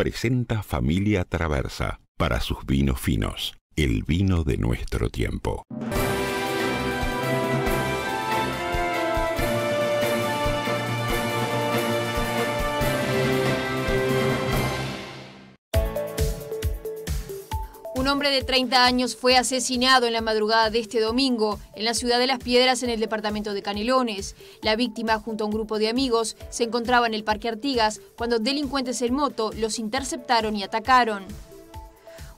presenta Familia Traversa para sus vinos finos, el vino de nuestro tiempo. Un hombre de 30 años fue asesinado en la madrugada de este domingo en la ciudad de Las Piedras, en el departamento de Canelones. La víctima, junto a un grupo de amigos, se encontraba en el Parque Artigas cuando delincuentes en moto los interceptaron y atacaron.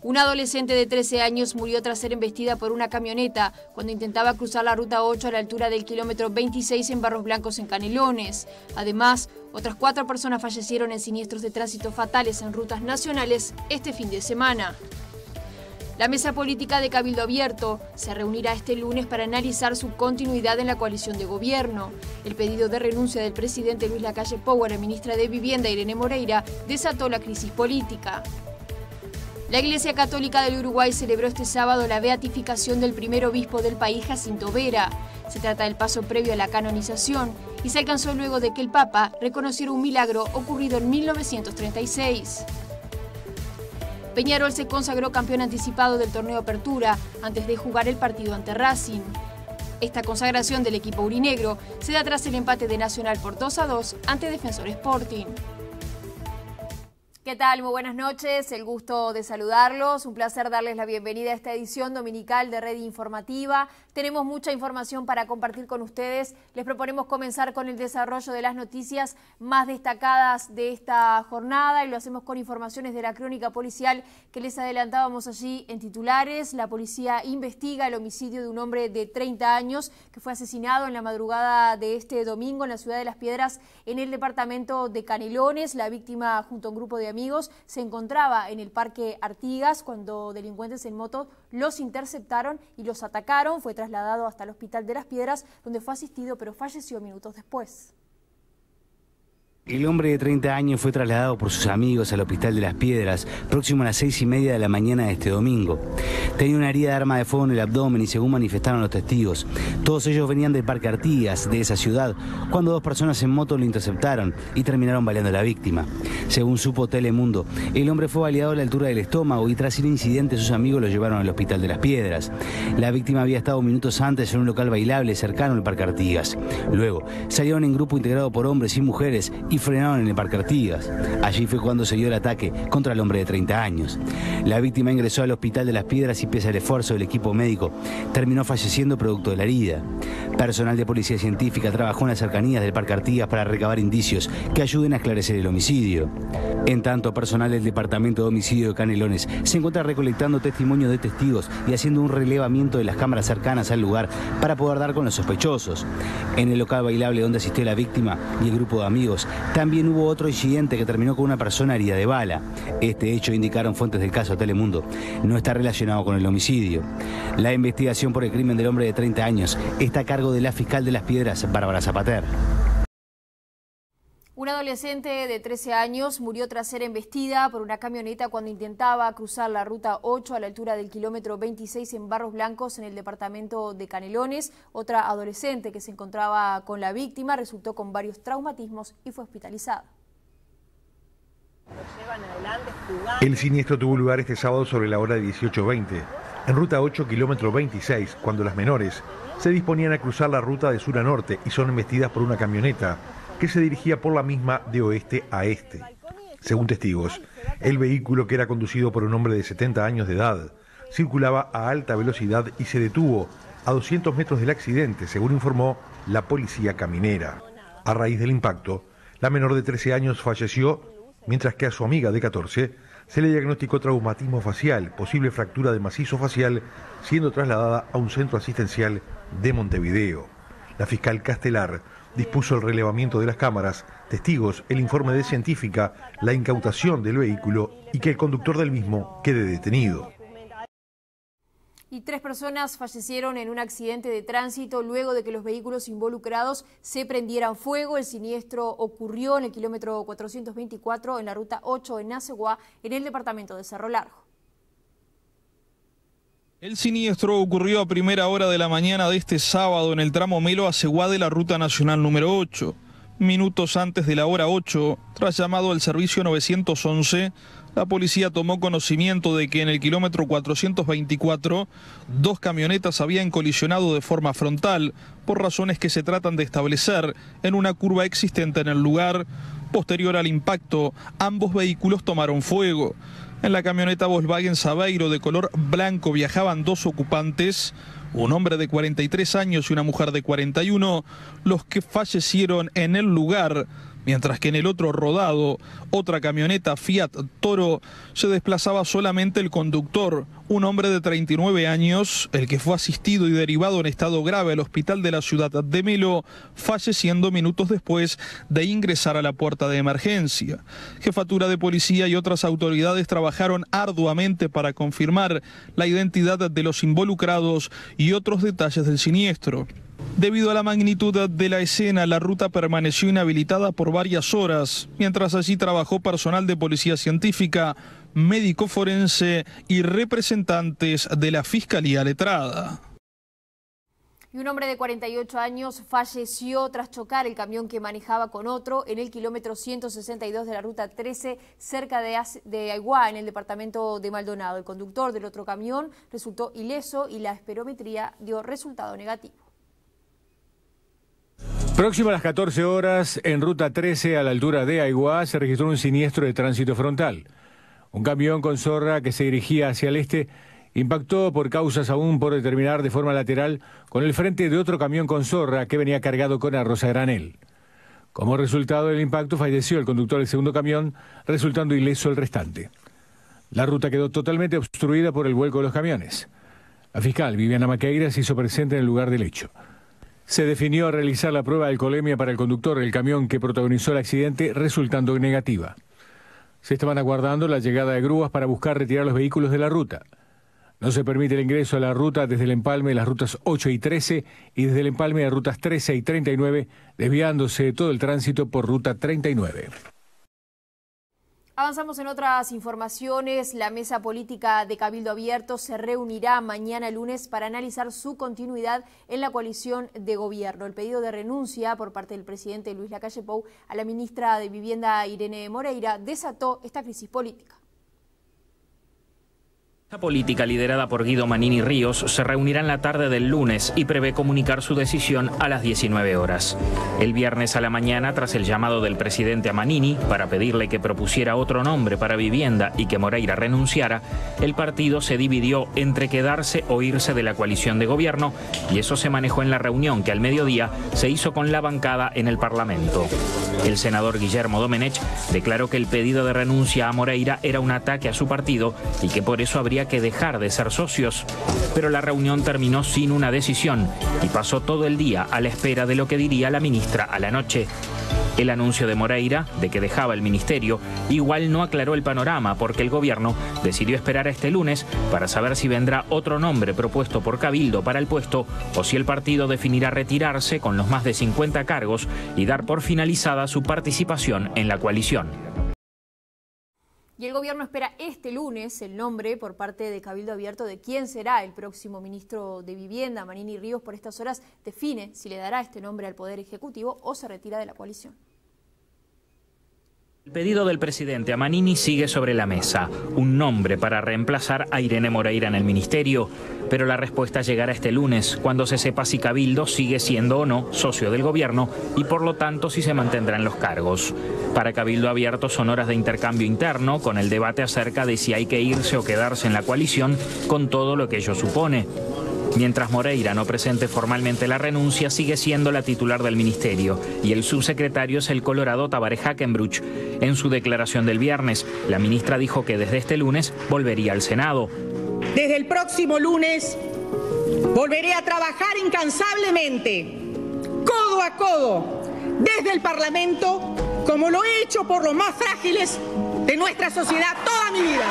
Una adolescente de 13 años murió tras ser embestida por una camioneta cuando intentaba cruzar la ruta 8 a la altura del kilómetro 26 en Barros Blancos, en Canelones. Además, otras 4 personas fallecieron en siniestros de tránsito fatales en rutas nacionales este fin de semana. La mesa política de Cabildo Abierto se reunirá este lunes para analizar su continuidad en la coalición de gobierno. El pedido de renuncia del presidente Luis Lacalle Pou a la ministra de Vivienda, Irene Moreira, desató la crisis política. La Iglesia Católica del Uruguay celebró este sábado la beatificación del primer obispo del país, Jacinto Vera. Se trata del paso previo a la canonización y se alcanzó luego de que el Papa reconociera un milagro ocurrido en 1936. Peñarol se consagró campeón anticipado del torneo Apertura antes de jugar el partido ante Racing. Esta consagración del equipo aurinegro se da tras el empate de Nacional por 2-2 ante Defensor Sporting. ¿Qué tal? Muy buenas noches, el gusto de saludarlos, un placer darles la bienvenida a esta edición dominical de Red Informativa. Tenemos mucha información para compartir con ustedes. Les proponemos comenzar con el desarrollo de las noticias más destacadas de esta jornada y lo hacemos con informaciones de la crónica policial que les adelantábamos allí en titulares. La policía investiga el homicidio de un hombre de 30 años que fue asesinado en la madrugada de este domingo en la ciudad de Las Piedras, en el departamento de Canelones. La víctima, junto a un grupo de amigos, se encontraba en el Parque Artigas cuando delincuentes en moto los interceptaron y los atacaron. Fue trasladado hasta el Hospital de Las Piedras, donde fue asistido, pero falleció minutos después. El hombre de 30 años fue trasladado por sus amigos al Hospital de Las Piedras, próximo a las 6:30 de la mañana de este domingo. Tenía una herida de arma de fuego en el abdomen y, según manifestaron los testigos, todos ellos venían del Parque Artigas, de esa ciudad, cuando 2 personas en moto lo interceptaron y terminaron baleando a la víctima. Según supo Telemundo, el hombre fue baleado a la altura del estómago y, tras el incidente, sus amigos lo llevaron al Hospital de Las Piedras. La víctima había estado minutos antes en un local bailable cercano al Parque Artigas. Luego, salieron en grupo integrado por hombres y mujeres y frenaron en el Parque Artigas. Allí fue cuando se dio el ataque contra el hombre de 30 años. La víctima ingresó al Hospital de Las Piedras y, pese al esfuerzo del equipo médico, terminó falleciendo producto de la herida. Personal de policía científica trabajó en las cercanías del Parque Artigas para recabar indicios que ayuden a esclarecer el homicidio. En tanto, personal del Departamento de Homicidio de Canelones se encuentra recolectando testimonios de testigos y haciendo un relevamiento de las cámaras cercanas al lugar para poder dar con los sospechosos. En el local bailable donde asistió la víctima y el grupo de amigos, también hubo otro incidente que terminó con una persona herida de bala. Este hecho, indicaron fuentes del caso a Telemundo, no está relacionado con el homicidio. La investigación por el crimen del hombre de 30 años está a cargo de la fiscal de Las Piedras, Bárbara Zapater. Una adolescente de 13 años murió tras ser embestida por una camioneta cuando intentaba cruzar la ruta 8 a la altura del kilómetro 26 en Barros Blancos, en el departamento de Canelones. Otra adolescente que se encontraba con la víctima resultó con varios traumatismos y fue hospitalizada. El siniestro tuvo lugar este sábado sobre la hora de 18:20, en ruta 8, kilómetro 26, cuando las menores se disponían a cruzar la ruta de sur a norte y son embestidas por una camioneta que se dirigía por la misma de oeste a este. Según testigos, el vehículo, que era conducido por un hombre de 70 años de edad, circulaba a alta velocidad y se detuvo a 200 metros del accidente, según informó la policía caminera. A raíz del impacto, la menor de 13 años falleció, mientras que a su amiga de 14 se le diagnosticó traumatismo facial, posible fractura de macizo facial, siendo trasladada a un centro asistencial de Montevideo. La fiscal Castelar dispuso el relevamiento de las cámaras, testigos, el informe de científica, la incautación del vehículo y que el conductor del mismo quede detenido. Y 3 personas fallecieron en un accidente de tránsito luego de que los vehículos involucrados se prendieran fuego. El siniestro ocurrió en el kilómetro 424 en la ruta 8 en Naceguá, en el departamento de Cerro Largo. El siniestro ocurrió a primera hora de la mañana de este sábado en el tramo Melo a Ceguá de la ruta nacional número 8. Minutos antes de la hora 8, tras llamado al servicio 911, la policía tomó conocimiento de que en el kilómetro 424, 2 camionetas habían colisionado de forma frontal, por razones que se tratan de establecer en una curva existente en el lugar. Posterior al impacto, ambos vehículos tomaron fuego. En la camioneta Volkswagen Saveiro de color blanco viajaban 2 ocupantes, un hombre de 43 años y una mujer de 41, los que fallecieron en el lugar, mientras que en el otro rodado, otra camioneta Fiat Toro, se desplazaba solamente el conductor, un hombre de 39 años, el que fue asistido y derivado en estado grave al hospital de la ciudad de Melo, falleciendo minutos después de ingresar a la puerta de emergencia. Jefatura de policía y otras autoridades trabajaron arduamente para confirmar la identidad de los involucrados y otros detalles del siniestro. Debido a la magnitud de la escena, la ruta permaneció inhabilitada por varias horas, mientras allí trabajó personal de policía científica, médico forense y representantes de la Fiscalía Letrada. Y un hombre de 48 años falleció tras chocar el camión que manejaba con otro en el kilómetro 162 de la ruta 13, cerca de Aiguá, en el departamento de Maldonado. El conductor del otro camión resultó ileso y la espirometría dio resultado negativo. Próximo a las 14 horas, en ruta 13, a la altura de Aiguá, se registró un siniestro de tránsito frontal. Un camión con sorra que se dirigía hacia el este impactó por causas aún por determinar de forma lateral con el frente de otro camión con sorra que venía cargado con arroz a granel. Como resultado del impacto falleció el conductor del segundo camión, resultando ileso el restante. La ruta quedó totalmente obstruida por el vuelco de los camiones. La fiscal Viviana Maqueira se hizo presente en el lugar del hecho. Se definió realizar la prueba de alcoholemia para el conductor del camión que protagonizó el accidente, resultando negativa. Se estaban aguardando la llegada de grúas para buscar retirar los vehículos de la ruta. No se permite el ingreso a la ruta desde el empalme de las rutas 8 y 13 y desde el empalme de rutas 13 y 39, desviándose todo el tránsito por ruta 39. Avanzamos en otras informaciones. La mesa política de Cabildo Abierto se reunirá mañana lunes para analizar su continuidad en la coalición de gobierno. El pedido de renuncia por parte del presidente Luis Lacalle Pou a la ministra de Vivienda Irene Moreira desató esta crisis política. La política liderada por Guido Manini Ríos se reunirá en la tarde del lunes y prevé comunicar su decisión a las 19 horas. El viernes a la mañana, tras el llamado del presidente a Manini para pedirle que propusiera otro nombre para Vivienda y que Moreira renunciara, el partido se dividió entre quedarse o irse de la coalición de gobierno, y eso se manejó en la reunión que al mediodía se hizo con la bancada en el Parlamento. El senador Guillermo Domenech declaró que el pedido de renuncia a Moreira era un ataque a su partido y que por eso habría que dejar de ser socios, pero la reunión terminó sin una decisión y pasó todo el día a la espera de lo que diría la ministra a la noche. El anuncio de Moreira de que dejaba el ministerio igual no aclaró el panorama, porque el gobierno decidió esperar a este lunes para saber si vendrá otro nombre propuesto por Cabildo para el puesto o si el partido definirá retirarse con los más de 50 cargos y dar por finalizada su participación en la coalición. Y el gobierno espera este lunes el nombre por parte de Cabildo Abierto de quién será el próximo ministro de Vivienda. Manini Ríos por estas horas define si le dará este nombre al Poder Ejecutivo o se retira de la coalición. El pedido del presidente a Manini sigue sobre la mesa, un nombre para reemplazar a Irene Moreira en el ministerio, pero la respuesta llegará este lunes, cuando se sepa si Cabildo sigue siendo o no socio del gobierno y por lo tanto si se mantendrán los cargos. Para Cabildo Abierto son horas de intercambio interno, con el debate acerca de si hay que irse o quedarse en la coalición, con todo lo que ello supone. Mientras Moreira no presente formalmente la renuncia, sigue siendo la titular del ministerio y el subsecretario es el colorado Tabaré Hackenbruch. En su declaración del viernes, la ministra dijo que desde este lunes volvería al Senado. Desde el próximo lunes volveré a trabajar incansablemente, codo a codo, desde el Parlamento, como lo he hecho por los más frágiles de nuestra sociedad toda mi vida.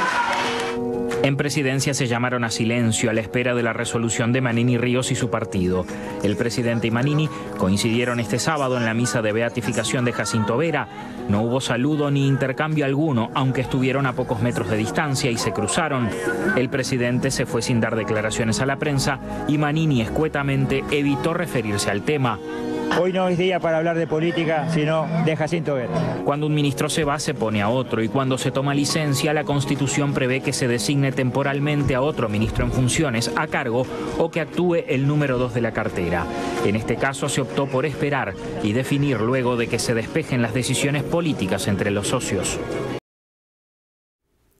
En presidencia se llamaron a silencio a la espera de la resolución de Manini Ríos y su partido. El presidente y Manini coincidieron este sábado en la misa de beatificación de Jacinto Vera. No hubo saludo ni intercambio alguno, aunque estuvieron a pocos metros de distancia y se cruzaron. El presidente se fue sin dar declaraciones a la prensa y Manini escuetamente evitó referirse al tema. Hoy no es día para hablar de política, sino de Jacinto Vera. Cuando un ministro se va, se pone a otro, y cuando se toma licencia, la Constitución prevé que se designe temporalmente a otro ministro en funciones a cargo o que actúe el número 2 de la cartera. En este caso se optó por esperar y definir luego de que se despejen las decisiones políticas entre los socios.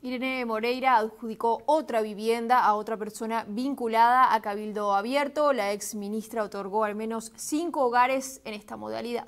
Irene Moreira adjudicó otra vivienda a otra persona vinculada a Cabildo Abierto. La exministra otorgó al menos 5 hogares en esta modalidad.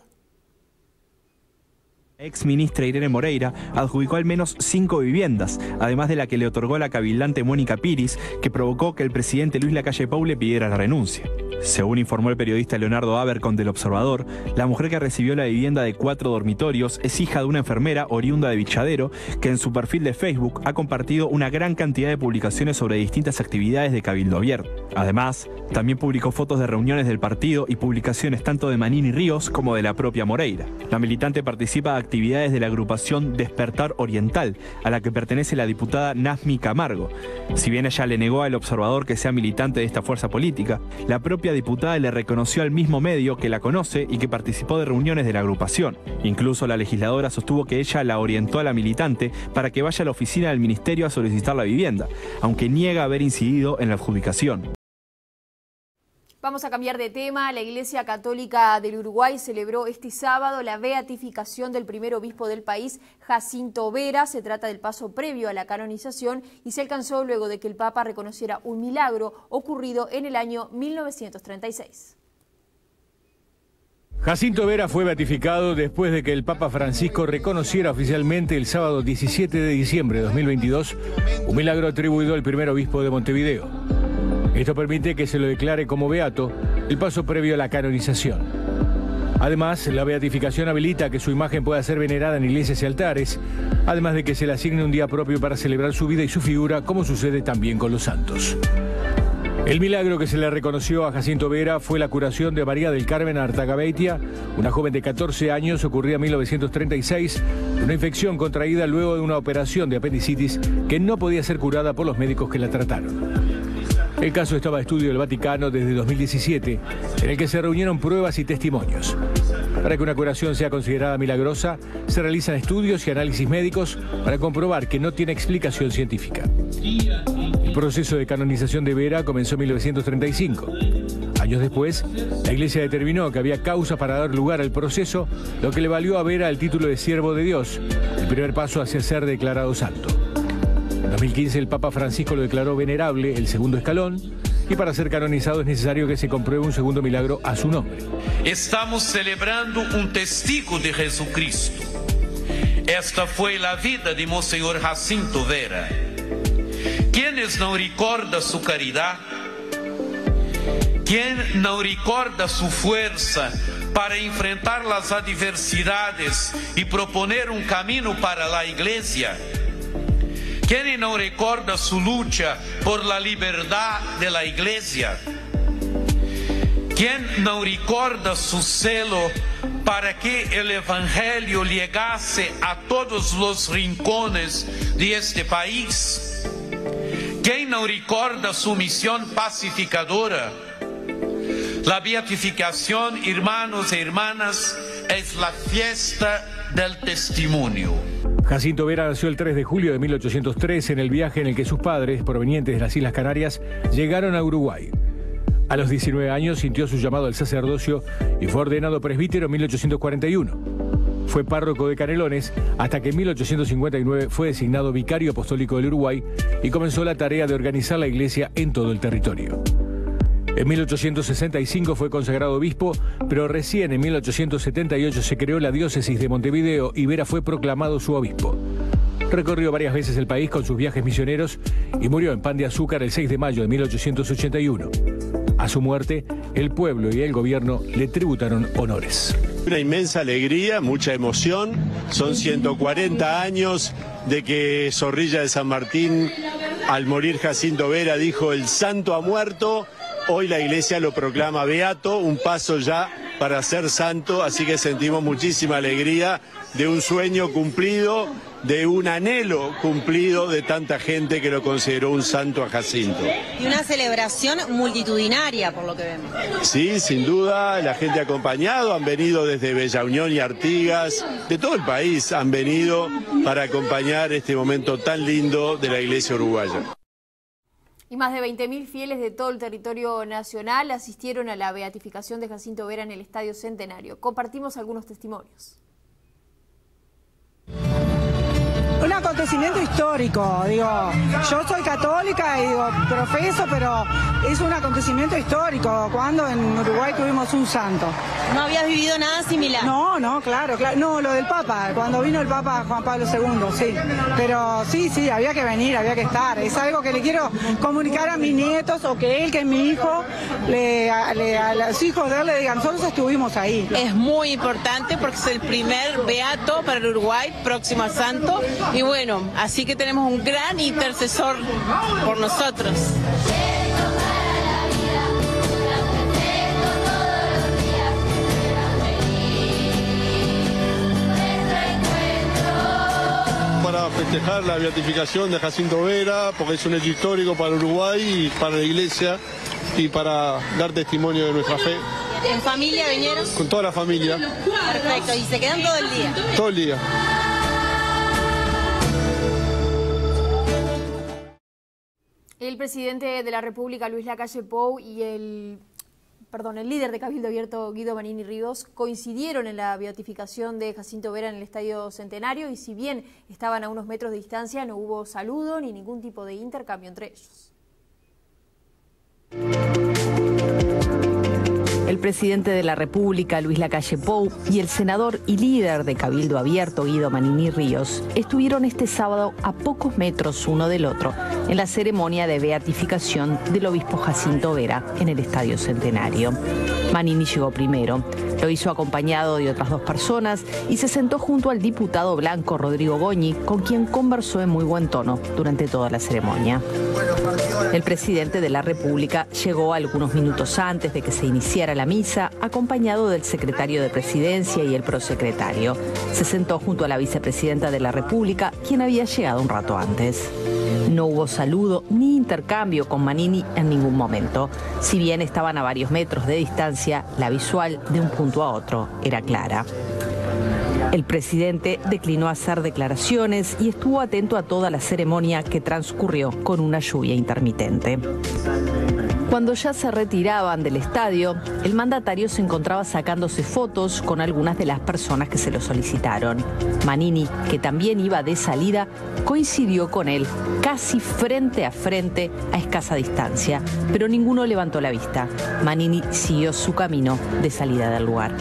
La exministra Irene Moreira adjudicó al menos 5 viviendas, además de la que le otorgó la cabildante Mónica Piris, que provocó que el presidente Luis Lacalle Pou le pidiera la renuncia. Según informó el periodista Leonardo Abercon del Observador, la mujer que recibió la vivienda de 4 dormitorios es hija de una enfermera oriunda de Vichadero, que en su perfil de Facebook ha compartido una gran cantidad de publicaciones sobre distintas actividades de Cabildo Abierto. Además, también publicó fotos de reuniones del partido y publicaciones tanto de Manini Ríos como de la propia Moreira. La militante participa de actividades de la agrupación Despertar Oriental, a la que pertenece la diputada Nazmi Camargo. Si bien ella le negó al Observador que sea militante de esta fuerza política, la propia diputada le reconoció al mismo medio que la conoce y que participó de reuniones de la agrupación. Incluso la legisladora sostuvo que ella la orientó a la militante para que vaya a la oficina del ministerio a solicitar la vivienda, aunque niega haber incidido en la adjudicación. Vamos a cambiar de tema. La Iglesia Católica del Uruguay celebró este sábado la beatificación del primer obispo del país, Jacinto Vera. Se trata del paso previo a la canonización y se alcanzó luego de que el Papa reconociera un milagro ocurrido en el año 1936. Jacinto Vera fue beatificado después de que el Papa Francisco reconociera oficialmente el sábado 17 de diciembre de 2022 un milagro atribuido al primer obispo de Montevideo. Esto permite que se lo declare como beato, el paso previo a la canonización. Además, la beatificación habilita que su imagen pueda ser venerada en iglesias y altares, además de que se le asigne un día propio para celebrar su vida y su figura, como sucede también con los santos. El milagro que se le reconoció a Jacinto Vera fue la curación de María del Carmen Artagabeitia, una joven de 14 años ocurrida en 1936, de una infección contraída luego de una operación de apendicitis que no podía ser curada por los médicos que la trataron. El caso estaba a estudio del Vaticano desde 2017, en el que se reunieron pruebas y testimonios. Para que una curación sea considerada milagrosa, se realizan estudios y análisis médicos para comprobar que no tiene explicación científica. El proceso de canonización de Vera comenzó en 1935. Años después, la Iglesia determinó que había causa para dar lugar al proceso, lo que le valió a Vera el título de siervo de Dios, el primer paso hacia ser declarado santo. En 2015 el Papa Francisco lo declaró venerable, el segundo escalón, y para ser canonizado es necesario que se compruebe un segundo milagro a su nombre. Estamos celebrando un testigo de Jesucristo. Esta fue la vida de Monseñor Jacinto Vera. ¿Quiénes no recuerdan su caridad? ¿Quién no recuerda su fuerza para enfrentar las adversidades y proponer un camino para la Iglesia? ¿Quién no recuerda su lucha por la libertad de la Iglesia? ¿Quién no recuerda su celo para que el Evangelio llegase a todos los rincones de este país? ¿Quién no recuerda su misión pacificadora? La beatificación, hermanos y hermanas, es la fiesta del testimonio. Jacinto Vera nació el 3 de julio de 1803 en el viaje en el que sus padres, provenientes de las Islas Canarias, llegaron a Uruguay. A los 19 años sintió su llamado al sacerdocio y fue ordenado presbítero en 1841. Fue párroco de Canelones hasta que en 1859 fue designado vicario apostólico del Uruguay y comenzó la tarea de organizar la iglesia en todo el territorio. En 1865 fue consagrado obispo, pero recién en 1878 se creó la diócesis de Montevideo y Vera fue proclamado su obispo. Recorrió varias veces el país con sus viajes misioneros y murió en Pan de Azúcar el 6 de mayo de 1881. A su muerte, el pueblo y el gobierno le tributaron honores. Una inmensa alegría, mucha emoción. Son 140 años de que Zorrilla de San Martín, al morir Jacinto Vera, dijo: el santo ha muerto. Hoy la iglesia lo proclama beato, un paso ya para ser santo, así que sentimos muchísima alegría de un sueño cumplido de un anhelo cumplido de tanta gente que lo consideró un santo a Jacinto. Y una celebración multitudinaria, por lo que vemos. Sí, sin duda, la gente ha acompañado, han venido desde Bella Unión y Artigas, de todo el país han venido para acompañar este momento tan lindo de la Iglesia uruguaya. Y más de 20.000 fieles de todo el territorio nacional asistieron a la beatificación de Jacinto Vera en el Estadio Centenario. Compartimos algunos testimonios. Un acontecimiento histórico, digo, yo soy católica y digo, profeso, pero es un acontecimiento histórico, cuando en Uruguay tuvimos un santo. ¿No habías vivido nada similar? No, claro, no, lo del Papa, cuando vino el Papa Juan Pablo II, sí, pero sí, había que venir, había que estar, es algo que le quiero comunicar a mis nietos, o que él, que es mi hijo, a los hijos de él le digan, nosotros estuvimos ahí. Es muy importante porque es el primer beato para el Uruguay, próximo a santo. Y bueno, así que tenemos un gran intercesor por nosotros. Para festejar la beatificación de Jacinto Vera, porque es un hecho histórico para Uruguay y para la Iglesia, y para dar testimonio de nuestra fe. ¿En familia vinieron? Con toda la familia. Perfecto, ¿y se quedan todo el día? Todo el día. El presidente de la República, Luis Lacalle Pou, y el líder de Cabildo Abierto, Guido Manini Ríos, coincidieron en la beatificación de Jacinto Vera en el Estadio Centenario, y si bien estaban a unos metros de distancia, no hubo saludo ni ningún tipo de intercambio entre ellos. El presidente de la República, Luis Lacalle Pou, y el senador y líder de Cabildo Abierto, Guido Manini Ríos, estuvieron este sábado a pocos metros uno del otro en la ceremonia de beatificación del obispo Jacinto Vera en el Estadio Centenario. Manini llegó primero, lo hizo acompañado de otras dos personas y se sentó junto al diputado blanco Rodrigo Goñi, con quien conversó en muy buen tono durante toda la ceremonia. El presidente de la República llegó algunos minutos antes de que se iniciara la misa, acompañado del secretario de Presidencia y el prosecretario. Se sentó junto a la vicepresidenta de la República, quien había llegado un rato antes. No hubo saludo ni intercambio con Manini en ningún momento. Si bien estaban a varios metros de distancia, la visual de un punto a otro era clara. El presidente declinó hacer declaraciones y estuvo atento a toda la ceremonia, que transcurrió con una lluvia intermitente. Cuando ya se retiraban del estadio, el mandatario se encontraba sacándose fotos con algunas de las personas que se lo solicitaron. Manini, que también iba de salida, coincidió con él casi frente a escasa distancia, pero ninguno levantó la vista. Manini siguió su camino de salida del lugar.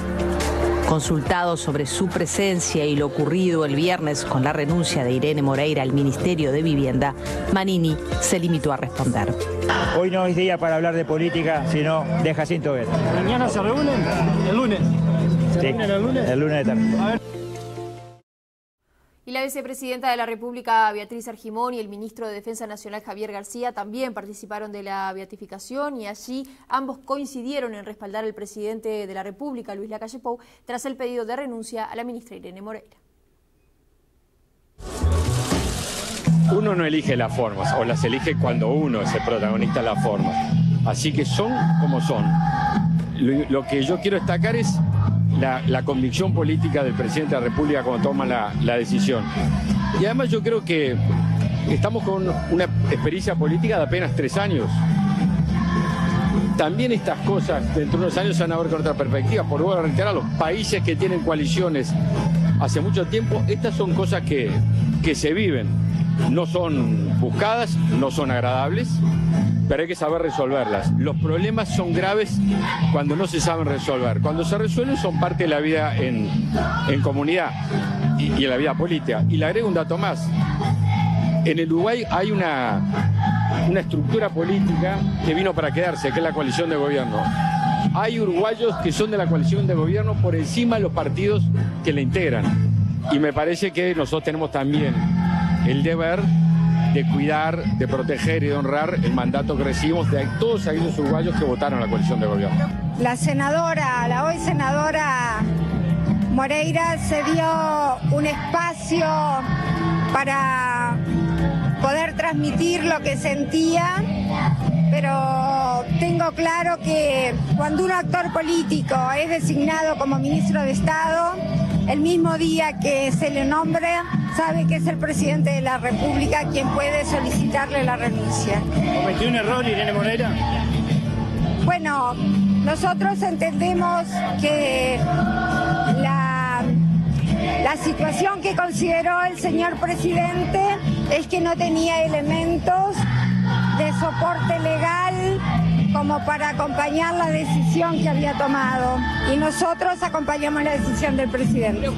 Consultado sobre su presencia y lo ocurrido el viernes con la renuncia de Irene Moreira al Ministerio de Vivienda, Manini se limitó a responder. Hoy no es día para hablar de política, sino de Jacinto Vera. ¿Mañana se reúnen? ¿El lunes? ¿Se reúnen el lunes? El lunes de tarde. Y la vicepresidenta de la República, Beatriz Argimón, y el ministro de Defensa Nacional, Javier García, también participaron de la beatificación, y allí ambos coincidieron en respaldar al presidente de la República, Luis Lacalle Pou, tras el pedido de renuncia a la ministra Irene Moreira. Uno no elige las formas, o las elige cuando uno es el protagonista de las formas. Así que son como son. Lo que yo quiero destacar es la convicción política del presidente de la República cuando toma la decisión. Y además yo creo que estamos con una experiencia política de apenas 3 años. También estas cosas dentro de unos años se van a ver con otra perspectiva. Por vuelvo a reiterar, los países que tienen coaliciones hace mucho tiempo, estas son cosas que se viven. No son buscadas, no son agradables, pero hay que saber resolverlas. Los problemas son graves cuando no se saben resolver. Cuando se resuelven son parte de la vida en comunidad y en la vida política. Y le agrego un dato más. En el Uruguay hay una estructura política que vino para quedarse, que es la coalición de gobierno. Hay uruguayos que son de la coalición de gobierno por encima de los partidos que la integran. Y me parece que nosotros tenemos también el deber de cuidar, de proteger y de honrar el mandato que recibimos de todos aquellos uruguayos que votaron a la coalición de gobierno. La hoy senadora Moreira se dio un espacio para poder transmitir lo que sentía, pero tengo claro que cuando un actor político es designado como ministro de Estado, el mismo día que se le nombre, sabe que es el presidente de la República quien puede solicitarle la renuncia. ¿Cometió un error Irene Moreira? Bueno, nosotros entendemos que la situación que consideró el señor presidente es que no tenía elementos de soporte legal como para acompañar la decisión que había tomado. Y nosotros acompañamos la decisión del presidente.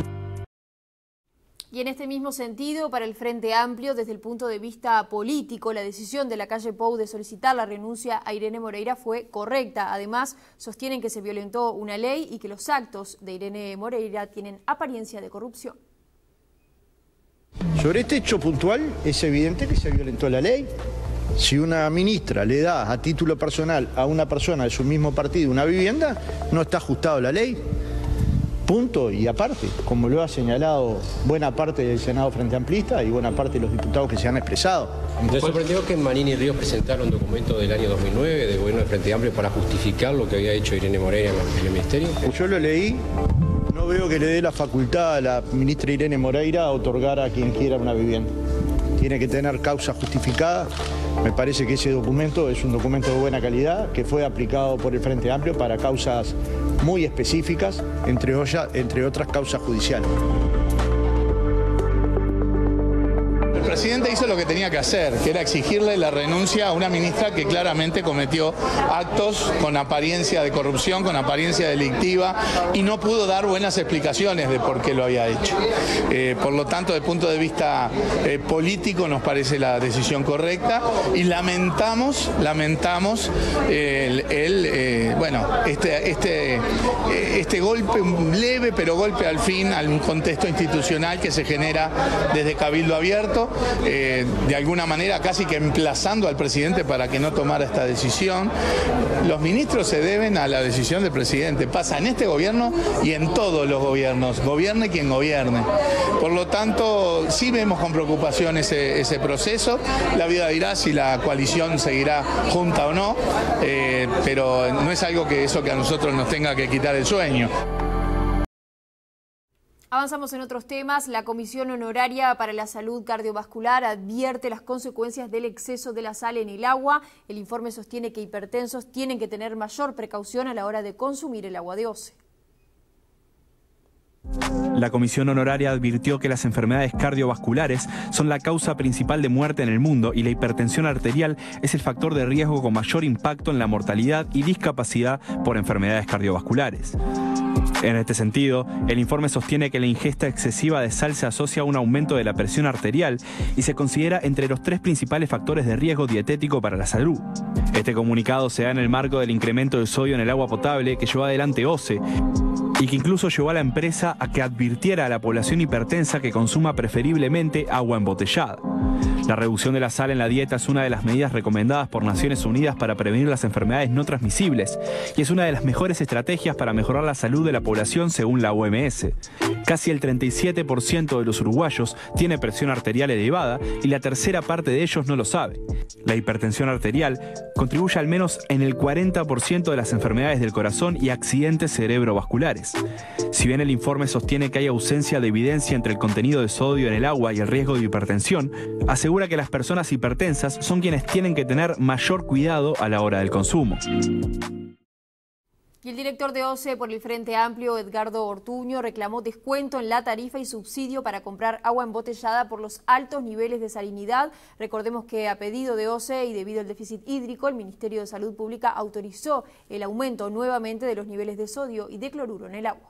Y en este mismo sentido, para el Frente Amplio, desde el punto de vista político, la decisión de la calle Pou de solicitar la renuncia a Irene Moreira fue correcta. Además, sostienen que se violentó una ley y que los actos de Irene Moreira tienen apariencia de corrupción. Sobre este hecho puntual, es evidente que se violentó la ley. Si una ministra le da a título personal a una persona de su mismo partido una vivienda, no está ajustado a la ley. Punto y aparte, como lo ha señalado buena parte del Senado Frente Amplista y buena parte de los diputados que se han expresado. ¿Le sorprendió que Manini y Ríos presentaron un documento del año 2009 del gobierno del Frente Amplio para justificar lo que había hecho Irene Moreira en el ministerio? Yo lo leí, no veo que le dé la facultad a la ministra Irene Moreira a otorgar a quien quiera una vivienda. Tiene que tener causa justificada. Me parece que ese documento es un documento de buena calidad que fue aplicado por el Frente Amplio para causas muy específicas, entre otras causas judiciales. El presidente hizo lo que tenía que hacer, que era exigirle la renuncia a una ministra que claramente cometió actos con apariencia de corrupción, con apariencia delictiva, y no pudo dar buenas explicaciones de por qué lo había hecho. Por lo tanto, desde el punto de vista político nos parece la decisión correcta y lamentamos este golpe, un leve pero golpe al fin a un contexto institucional que se genera desde Cabildo Abierto. De alguna manera casi que emplazando al presidente para que no tomara esta decisión. Los ministros se deben a la decisión del presidente. Pasa en este gobierno y en todos los gobiernos. Gobierne quien gobierne. Por lo tanto, sí vemos con preocupación ese proceso. La vida dirá si la coalición seguirá junta o no, pero no es algo que a nosotros nos tenga que quitar el sueño. Avanzamos en otros temas. La Comisión Honoraria para la Salud Cardiovascular advierte las consecuencias del exceso de la sal en el agua. El informe sostiene que hipertensos tienen que tener mayor precaución a la hora de consumir el agua de OCE. La Comisión Honoraria advirtió que las enfermedades cardiovasculares son la causa principal de muerte en el mundo y la hipertensión arterial es el factor de riesgo con mayor impacto en la mortalidad y discapacidad por enfermedades cardiovasculares. En este sentido, el informe sostiene que la ingesta excesiva de sal se asocia a un aumento de la presión arterial y se considera entre los 3 principales factores de riesgo dietético para la salud. Este comunicado se da en el marco del incremento de sodio en el agua potable que llevó adelante OCE y que incluso llevó a la empresa a que advirtiera a la población hipertensa que consuma preferiblemente agua embotellada. La reducción de la sal en la dieta es una de las medidas recomendadas por Naciones Unidas para prevenir las enfermedades no transmisibles y es una de las mejores estrategias para mejorar la salud de la población según la OMS. Casi el 37% de los uruguayos tiene presión arterial elevada y la tercera parte de ellos no lo sabe. La hipertensión arterial contribuye al menos en el 40% de las enfermedades del corazón y accidentes cerebrovasculares. Si bien el informe sostiene que hay ausencia de evidencia entre el contenido de sodio en el agua y el riesgo de hipertensión, asegura que las personas hipertensas son quienes tienen que tener mayor cuidado a la hora del consumo. Y el director de OCE por el Frente Amplio, Edgardo Ortuño, reclamó descuento en la tarifa y subsidio para comprar agua embotellada por los altos niveles de salinidad. Recordemos que a pedido de OCE y debido al déficit hídrico, el Ministerio de Salud Pública autorizó el aumento nuevamente de los niveles de sodio y de cloruro en el agua.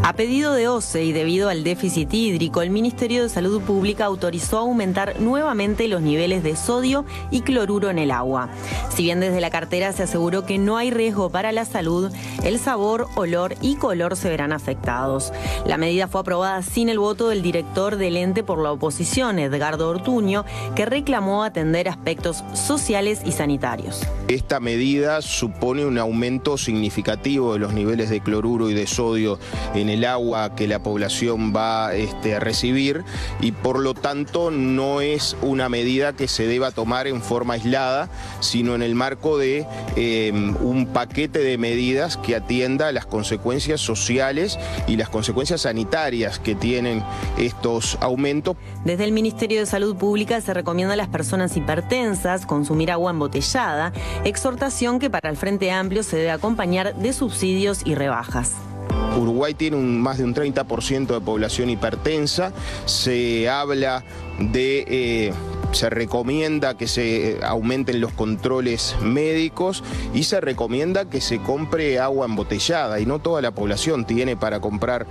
A pedido de OCE y debido al déficit hídrico, el Ministerio de Salud Pública autorizó aumentar nuevamente los niveles de sodio y cloruro en el agua. Si bien desde la cartera se aseguró que no hay riesgo para la salud, el sabor, olor y color se verán afectados. La medida fue aprobada sin el voto del director del ente por la oposición, Edgardo Ortuño, que reclamó atender aspectos sociales y sanitarios. Esta medida supone un aumento significativo de los niveles de cloruro y de sodio en el el agua que la población va a recibir, y por lo tanto no es una medida que se deba tomar en forma aislada, sino en el marco de un paquete de medidas que atienda a las consecuencias sociales y las consecuencias sanitarias que tienen estos aumentos. Desde el Ministerio de Salud Pública se recomienda a las personas hipertensas consumir agua embotellada, exhortación que para el Frente Amplio se debe acompañar de subsidios y rebajas. Uruguay tiene más de un 30% de población hipertensa. Se habla de... se recomienda que se aumenten los controles médicos y se recomienda que se compre agua embotellada, y no toda la población tiene para comprar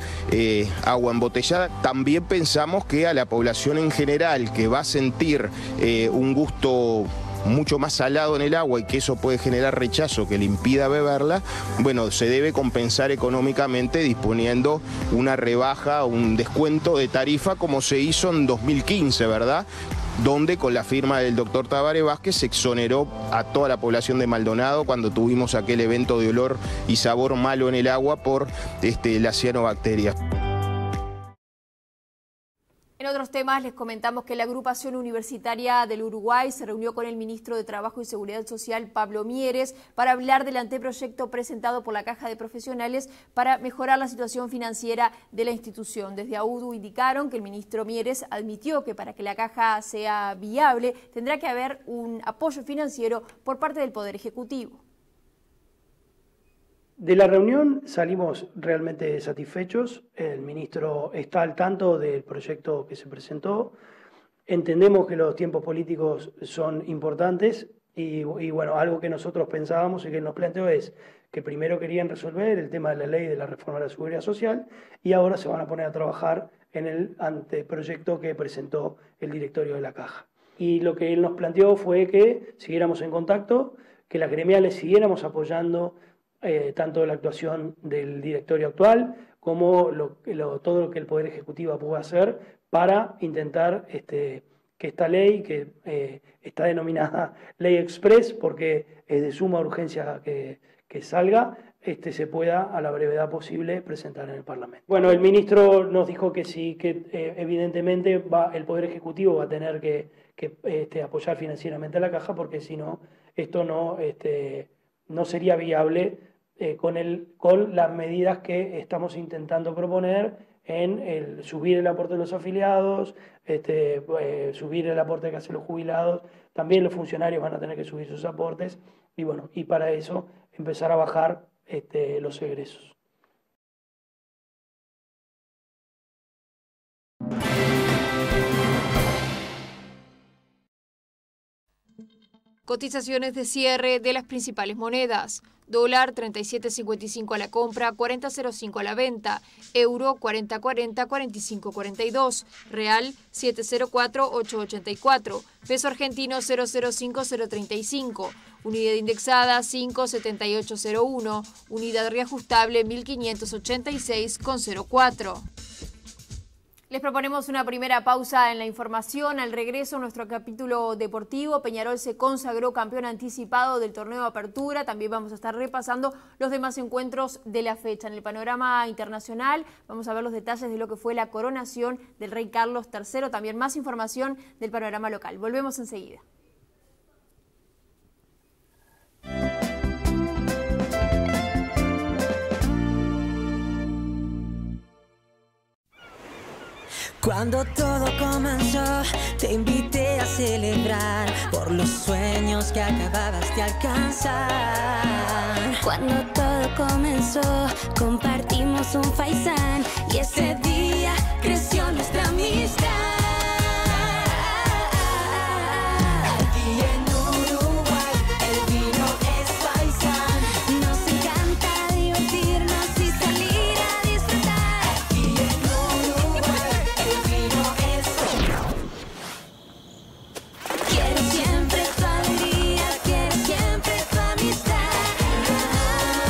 agua embotellada. También pensamos que a la población en general, que va a sentir un gusto mucho más salado en el agua y que eso puede generar rechazo que le impida beberla, bueno, se debe compensar económicamente disponiendo una rebaja, un descuento de tarifa como se hizo en 2015, ¿verdad?, donde con la firma del doctor Tabaré Vázquez se exoneró a toda la población de Maldonado cuando tuvimos aquel evento de olor y sabor malo en el agua por la cianobacteria. En otros temas les comentamos que la agrupación universitaria del Uruguay se reunió con el ministro de Trabajo y Seguridad Social, Pablo Mieres, para hablar del anteproyecto presentado por la Caja de Profesionales para mejorar la situación financiera de la institución. Desde AUDU indicaron que el ministro Mieres admitió que para que la Caja sea viable tendrá que haber un apoyo financiero por parte del Poder Ejecutivo. De la reunión salimos realmente satisfechos. El ministro está al tanto del proyecto que se presentó. Entendemos que los tiempos políticos son importantes y bueno, algo que nosotros pensábamos y que nos planteó es que primero querían resolver el tema de la ley de la reforma de la seguridad social y ahora se van a poner a trabajar en el anteproyecto que presentó el directorio de la Caja. Y lo que él nos planteó fue que siguiéramos en contacto, que las gremiales siguiéramos apoyando tanto la actuación del directorio actual como todo lo que el Poder Ejecutivo pueda hacer para intentar que esta ley, que está denominada Ley Express porque es de suma urgencia que salga, se pueda a la brevedad posible presentar en el Parlamento. Bueno, el ministro nos dijo que sí, que evidentemente el Poder Ejecutivo va a tener que apoyar financieramente a la Caja porque si no, esto no sería viable con las medidas que estamos intentando proponer en subir el aporte de los afiliados, subir el aporte que hacen los jubilados, también los funcionarios van a tener que subir sus aportes y bueno, y para eso empezar a bajar los egresos. Cotizaciones de cierre de las principales monedas. Dólar 37.55 a la compra, 40.05 a la venta. Euro 40.40, 45.42. Real 7.04, 8.84. Peso argentino 0.05, 0.35. Unidad indexada 5.7801. Unidad reajustable 1.586,04. Les proponemos una primera pausa en la información. Al regreso, nuestro capítulo deportivo. Peñarol se consagró campeón anticipado del torneo de apertura. También vamos a estar repasando los demás encuentros de la fecha. En el panorama internacional vamos a ver los detalles de lo que fue la coronación del rey Carlos III. También más información del panorama local. Volvemos enseguida. Cuando todo comenzó, te invité a celebrar por los sueños que acababas de alcanzar. Cuando todo comenzó, compartimos un faisán y ese día creció nuestra amistad. Aquí en Uruguay el vino es faisán. Nos encanta divertirnos y salir a disfrutar. Aquí en Uruguay el vino es faisán. Quiero siempre tu alegría, quiero siempre tu amistad.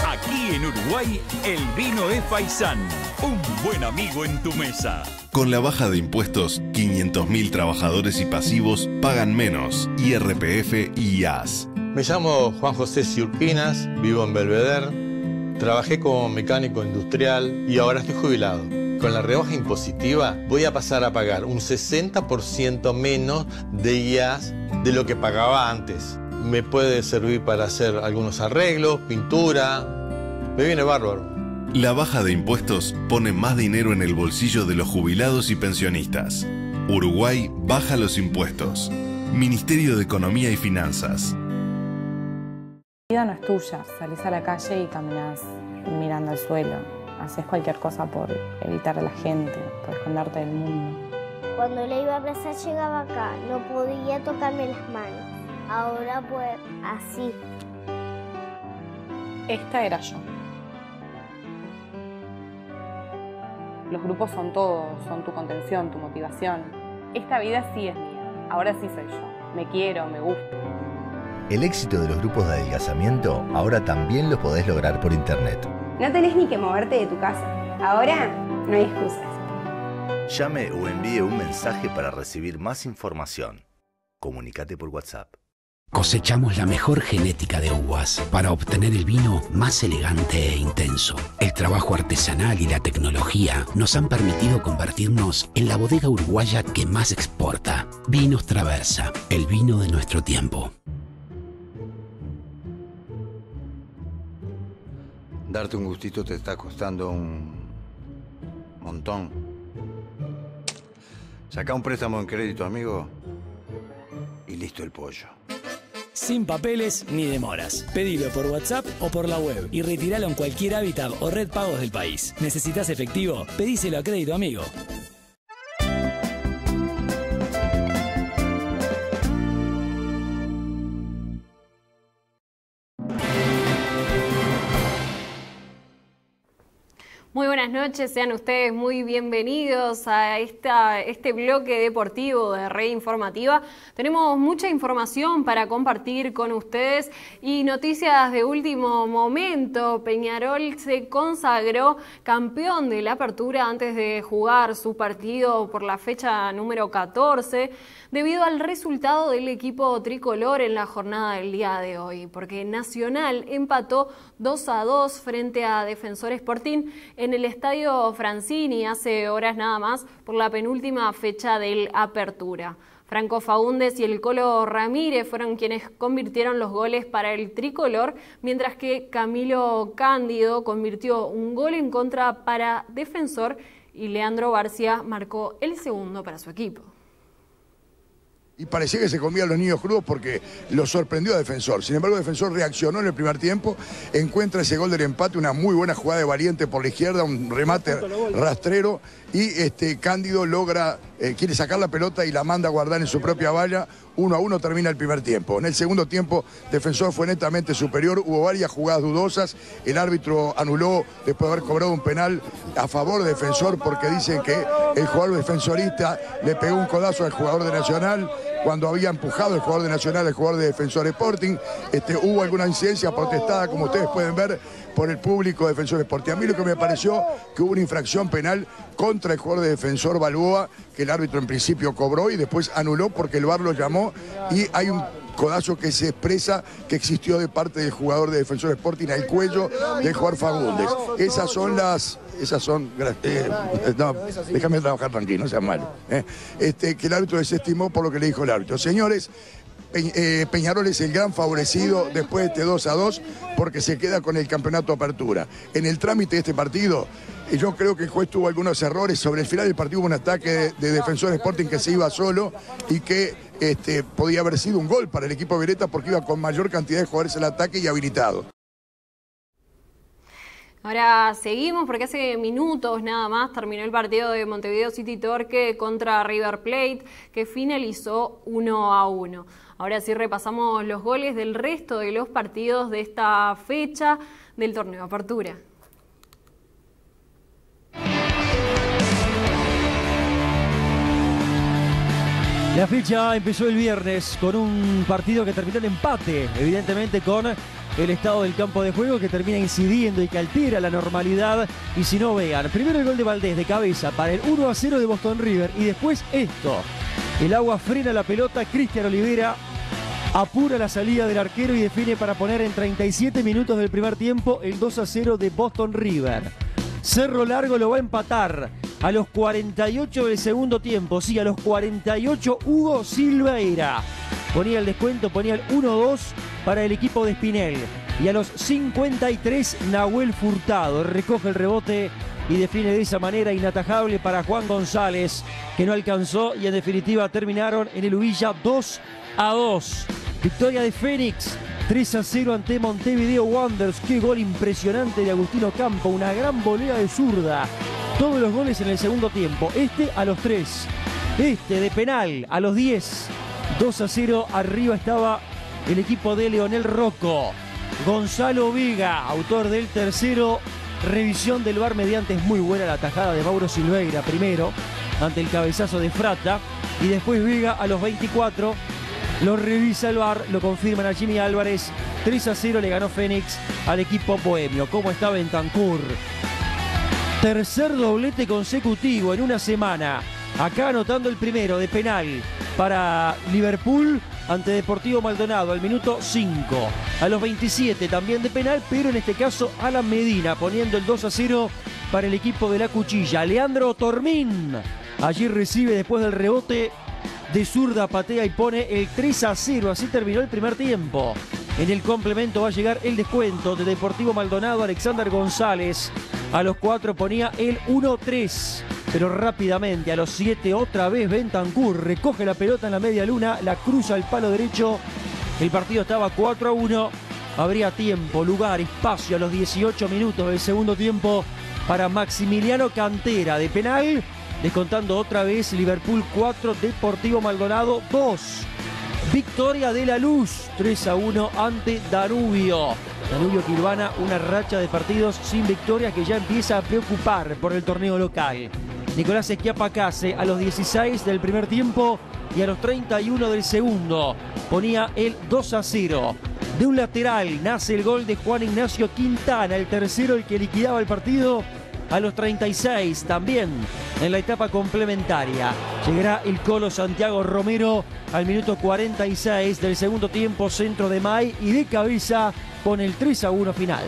Aquí en Uruguay el vino es faisán. Un buen amigo en tu mesa. Con la baja de impuestos, 500.000 trabajadores y pasivos pagan menos IRPF y IAS. Me llamo Juan José Ciurquinas, vivo en Belvedere. Trabajé como mecánico industrial y ahora estoy jubilado. Con la rebaja impositiva voy a pasar a pagar un 60% menos de IAS de lo que pagaba antes. Me puede servir para hacer algunos arreglos, pintura. Me viene bárbaro. La baja de impuestos pone más dinero en el bolsillo de los jubilados y pensionistas. Uruguay baja los impuestos. Ministerio de Economía y Finanzas. La vida no es tuya. Salís a la calle y caminas mirando al suelo. Haces cualquier cosa por evitar a la gente, por esconderte del mundo. Cuando le iba a abrazar llegaba acá, no podía tocarme las manos. Ahora pues así. Esta era yo. Los grupos son todo, son tu contención, tu motivación. Esta vida sí es mía, ahora sí soy yo. Me quiero, me gusto. El éxito de los grupos de adelgazamiento ahora también los podés lograr por internet. No tenés ni que moverte de tu casa. Ahora no hay excusas. Llame o envíe un mensaje para recibir más información. Comunícate por WhatsApp. Cosechamos la mejor genética de uvas para obtener el vino más elegante e intenso. El trabajo artesanal y la tecnología nos han permitido convertirnos en la bodega uruguaya que más exporta. Vinos Traversa, el vino de nuestro tiempo. Darte un gustito te está costando un montón. Sacá un préstamo en crédito, amigo, y listo el pollo. Sin papeles ni demoras. Pedilo por WhatsApp o por la web y retíralo en cualquier hábitat o red pagos del país. ¿Necesitas efectivo? Pedíselo a Crédito Amigo. Muy buenas noches, sean ustedes muy bienvenidos a este bloque deportivo de Red Informativa. Tenemos mucha información para compartir con ustedes y noticias de último momento. Peñarol se consagró campeón de la Apertura antes de jugar su partido por la fecha número 14 debido al resultado del equipo tricolor en la jornada del día de hoy, porque Nacional empató 2-2 frente a Defensor Sporting en el Estadio Francini hace horas nada más por la penúltima fecha del Apertura. Franco Faúndez y el Colo Ramírez fueron quienes convirtieron los goles para el tricolor, mientras que Camilo Cándido convirtió un gol en contra para Defensor y Leandro Barcia marcó el segundo para su equipo. Y parecía que se comían los niños crudos porque lo sorprendió a Defensor. Sin embargo, Defensor reaccionó en el primer tiempo, encuentra ese gol del empate, una muy buena jugada de Valiente por la izquierda, un remate rastrero, y Cándido quiere sacar la pelota y la manda a guardar en su propia valla. 1-1 termina el primer tiempo. En el segundo tiempo, Defensor fue netamente superior, hubo varias jugadas dudosas, el árbitro anuló después de haber cobrado un penal a favor de Defensor porque dicen que el jugador defensorista le pegó un codazo al jugador de Nacional cuando había empujado el jugador de Nacional al jugador de Defensor Sporting. Hubo alguna incidencia protestada, como ustedes pueden ver, por el público de Defensor Sporting. A mí lo que me pareció que hubo una infracción penal contra el jugador de Defensor Balboa, que el árbitro en principio cobró y después anuló porque el VAR lo llamó, y hay un codazo que se expresa que existió de parte del jugador de Defensor Sporting al cuello del jugador Fagundes. No, déjame trabajar tranquilo, no seas malo. Que el árbitro desestimó por lo que le dijo el árbitro. Señores, Peñarol es el gran favorecido después de este 2-2 porque se queda con el campeonato Apertura. En el trámite de este partido, yo creo que el juez tuvo algunos errores. Sobre el final del partido hubo un ataque de Defensor Sporting que se iba solo y que podía haber sido un gol para el equipo Violeta porque iba con mayor cantidad de jugadores al ataque y habilitado. Ahora seguimos porque hace minutos nada más terminó el partido de Montevideo City Torque contra River Plate, que finalizó 1-1. Ahora sí repasamos los goles del resto de los partidos de esta fecha del torneo Apertura. La fecha empezó el viernes con un partido que terminó en empate, evidentemente con el estado del campo de juego que termina incidiendo y que altera la normalidad. Y si no, vean, primero el gol de Valdés de cabeza para el 1-0 de Boston River y después esto. El agua frena la pelota, Cristian Olivera apura la salida del arquero y define para poner en 37 minutos del primer tiempo el 2-0 de Boston River. Cerro Largo lo va a empatar a los 48 del segundo tiempo. Sí, a los 48 Hugo Silveira ponía el descuento, ponía el 1-2 para el equipo de Spinell. Y a los 53 Nahuel Furtado recoge el rebote y define de esa manera inatajable para Juan González, que no alcanzó, y en definitiva terminaron en el Uvilla 2-2. Victoria de Fénix 3-0 ante Montevideo Wanderers. Qué gol impresionante de Agustino Campo, una gran volea de zurda. Todos los goles en el segundo tiempo. Este a los 3, este de penal a los 10. 2-0 arriba estaba el equipo de Leonel Rocco. Gonzalo Vega, autor del tercero. Revisión del VAR mediante, es muy buena la tajada de Mauro Silveira primero ante el cabezazo de Frata, y después Vega a los 24 lo revisa el VAR, lo confirman a Jimmy Álvarez. 3-0 le ganó Fénix al equipo bohemio. ¿Cómo está Bentancur? Tercer doblete consecutivo en una semana. Acá anotando el primero de penal para Liverpool ante Deportivo Maldonado al minuto 5. A los 27 también de penal, pero en este caso Alan Medina poniendo el 2-0 para el equipo de la Cuchilla. Leandro Tormín allí recibe después del rebote de zurda, patea y pone el 3-0. Así terminó el primer tiempo. En el complemento va a llegar el descuento de Deportivo Maldonado. Alexander González a los 4 ponía el 1-3. Pero rápidamente a los 7 otra vez Bentancur recoge la pelota en la media luna, la cruza al palo derecho. El partido estaba 4-1. Habría tiempo, lugar, espacio a los 18 minutos del segundo tiempo para Maximiliano Cantera de penal. Descontando otra vez Liverpool 4, Deportivo Maldonado 2. Victoria de La Luz 3-1 ante Danubio. Danubio que urbana una racha de partidos sin victoria que ya empieza a preocupar por el torneo local. Nicolás Schiappacase a los 16 del primer tiempo y a los 31 del segundo ponía el 2-0. De un lateral nace el gol de Juan Ignacio Quintana, el tercero, el que liquidaba el partido a los 36, también en la etapa complementaria. Llegará el Colo Santiago Romero al minuto 46 del segundo tiempo, centro de May, y de cabeza pone el 3-1 final.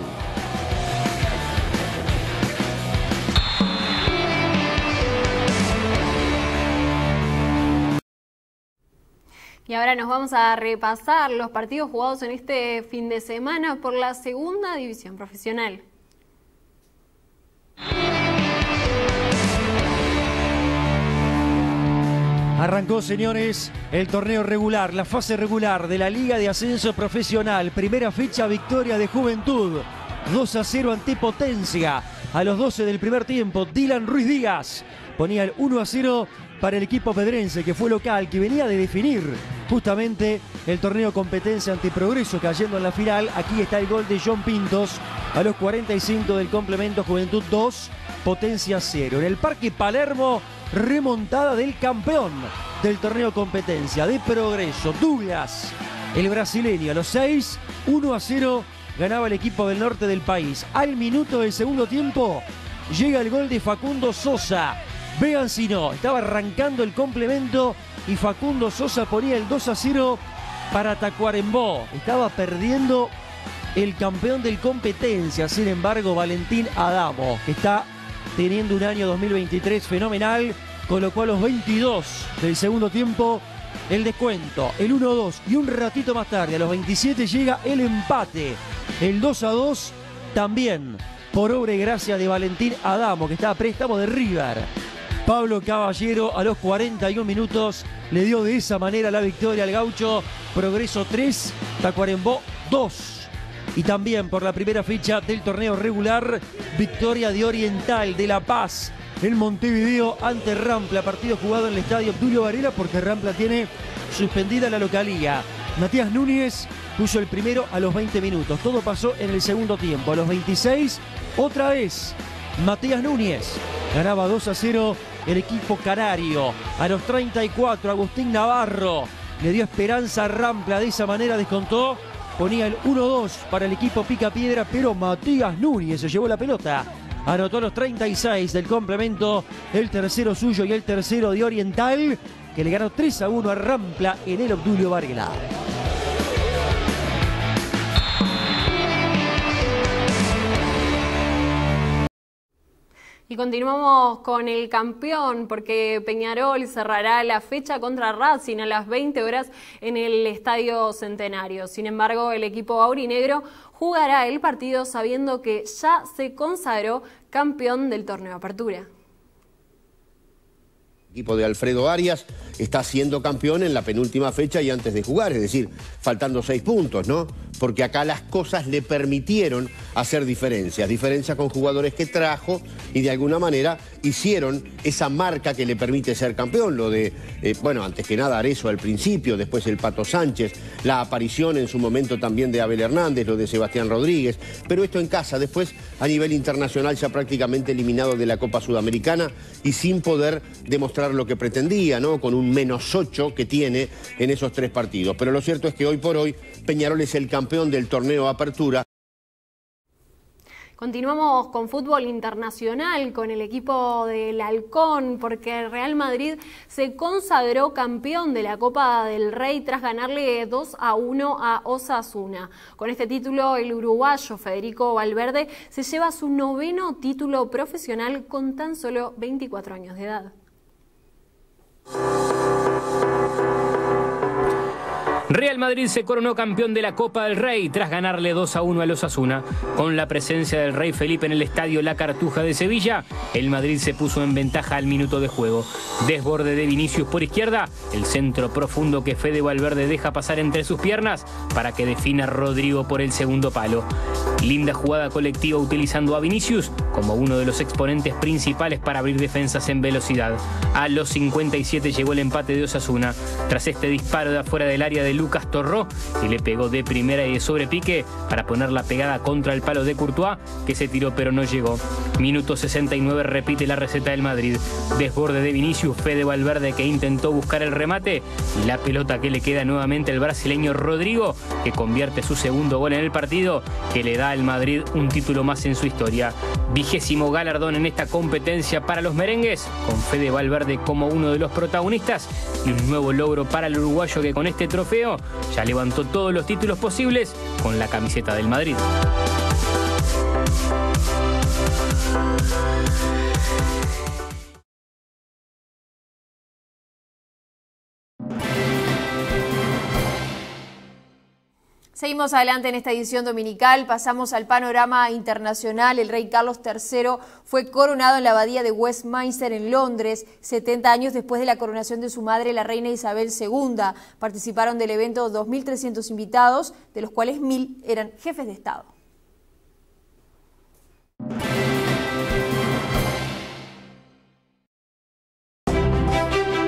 Y ahora nos vamos a repasar los partidos jugados en este fin de semana por la segunda división profesional. Arrancó, señores, el torneo regular, la fase regular de la Liga de Ascenso Profesional. Primera fecha, victoria de Juventud. 2-0 ante Potencia. A los 12 del primer tiempo, Dylan Ruiz Díaz ponía el 1-0 para el equipo pedrense, que fue local, que venía de definir justamente el torneo competencia ante Progreso, cayendo en la final. Aquí está el gol de John Pintos a los 45 del complemento. Juventud 2, Potencia 0. En el Parque Palermo, remontada del campeón del torneo competencia de Progreso, Douglas, el brasileño. A los 6, 1-0 ganaba el equipo del norte del país. Al minuto del segundo tiempo llega el gol de Facundo Sosa. Vean si no, estaba arrancando el complemento y Facundo Sosa ponía el 2-0 para Tacuarembó. Estaba perdiendo el campeón del competencia, sin embargo, Valentín Adamo, que está teniendo un año 2023 fenomenal, colocó a los 22 del segundo tiempo el descuento, el 1-2, y un ratito más tarde, a los 27, llega el empate, el 2-2, también por obra y gracia de Valentín Adamo, que está a préstamo de River. Pablo Caballero a los 41 minutos le dio de esa manera la victoria al gaucho. Progreso 3, Tacuarembó 2. Y también por la primera fecha del torneo regular, victoria de Oriental de La Paz en Montevideo ante Rampla. Partido jugado en el estadio Obdulio Varela porque Rampla tiene suspendida la localía. Matías Núñez puso el primero a los 20 minutos. Todo pasó en el segundo tiempo. A los 26, otra vez Matías Núñez ganaba 2-0 el equipo canario. A los 34, Agustín Navarro le dio esperanza a Rampla. De esa manera descontó. Ponía el 1-2 para el equipo Picapiedra, pero Matías Núñez se llevó la pelota. Anotó a los 36 del complemento, el tercero suyo y el tercero de Oriental, que le ganó 3-1 a Rampla en el Obdulio Varela. Y continuamos con el campeón, porque Peñarol cerrará la fecha contra Racing a las 20 horas en el Estadio Centenario. Sin embargo, el equipo aurinegro jugará el partido sabiendo que ya se consagró campeón del torneo Apertura. El equipo de Alfredo Arias está siendo campeón en la penúltima fecha y antes de jugar, es decir, faltando 6 puntos, ¿no? Porque acá las cosas le permitieron hacer diferencias con jugadores que trajo y de alguna manera hicieron esa marca que le permite ser campeón. Lo de, bueno, antes que nada Arezzo al principio, después el Pato Sánchez, la aparición en su momento también de Abel Hernández, lo de Sebastián Rodríguez, pero esto en casa, después a nivel internacional ya prácticamente eliminado de la Copa Sudamericana y sin poder demostrar lo que pretendía, ¿no? Con un -8 que tiene en esos 3 partidos. Pero lo cierto es que hoy por hoy Peñarol es el campeón del torneo Apertura. Continuamos con fútbol internacional, con el equipo del Halcón, porque el Real Madrid se consagró campeón de la Copa del Rey tras ganarle 2-1 a Osasuna. Con este título, el uruguayo Federico Valverde se lleva su 9º título profesional con tan solo 24 años de edad. Real Madrid se coronó campeón de la Copa del Rey tras ganarle 2-1 al Osasuna. Con la presencia del Rey Felipe en el estadio La Cartuja de Sevilla, el Madrid se puso en ventaja al minuto de juego. Desborde de Vinicius por izquierda, el centro profundo que Fede Valverde deja pasar entre sus piernas para que defina Rodrigo por el segundo palo. Linda jugada colectiva utilizando a Vinicius como uno de los exponentes principales para abrir defensas en velocidad. A los 57 llegó el empate de Osasuna tras este disparo de afuera del área de Lucas Torró, que le pegó de primera y de sobrepique para poner la pegada contra el palo de Courtois, que se tiró pero no llegó. Minuto 69 repite la receta del Madrid. Desborde de Vinicius, Fede Valverde que intentó buscar el remate y la pelota que le queda nuevamente al brasileño Rodrigo, que convierte su segundo gol en el partido, que le da al Madrid un título más en su historia. 20º galardón en esta competencia para los merengues, con Fede Valverde como uno de los protagonistas y un nuevo logro para el uruguayo que con este trofeo ya levantó todos los títulos posibles con la camiseta del Madrid. Seguimos adelante en esta edición dominical, pasamos al panorama internacional. El rey Carlos III fue coronado en la abadía de Westminster en Londres, 70 años después de la coronación de su madre, la reina Isabel II. Participaron del evento 2.300 invitados, de los cuales 1.000 eran jefes de Estado.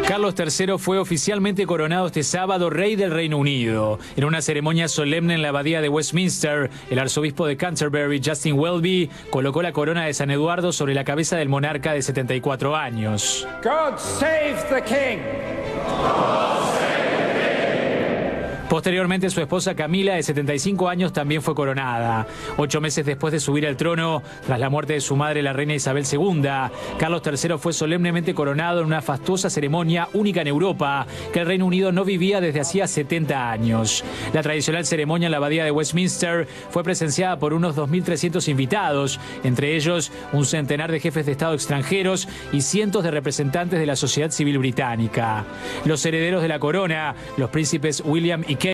Carlos III fue oficialmente coronado este sábado rey del Reino Unido. En una ceremonia solemne en la abadía de Westminster, el arzobispo de Canterbury, Justin Welby, colocó la corona de San Eduardo sobre la cabeza del monarca de 74 años. God save the King. Posteriormente, su esposa Camila, de 75 años, también fue coronada. 8 meses después de subir al trono, tras la muerte de su madre, la reina Isabel II, Carlos III fue solemnemente coronado en una fastuosa ceremonia única en Europa, que el Reino Unido no vivía desde hacía 70 años. La tradicional ceremonia en la abadía de Westminster fue presenciada por unos 2.300 invitados, entre ellos un centenar de jefes de Estado extranjeros y cientos de representantes de la sociedad civil británica. Los herederos de la corona, los príncipes William y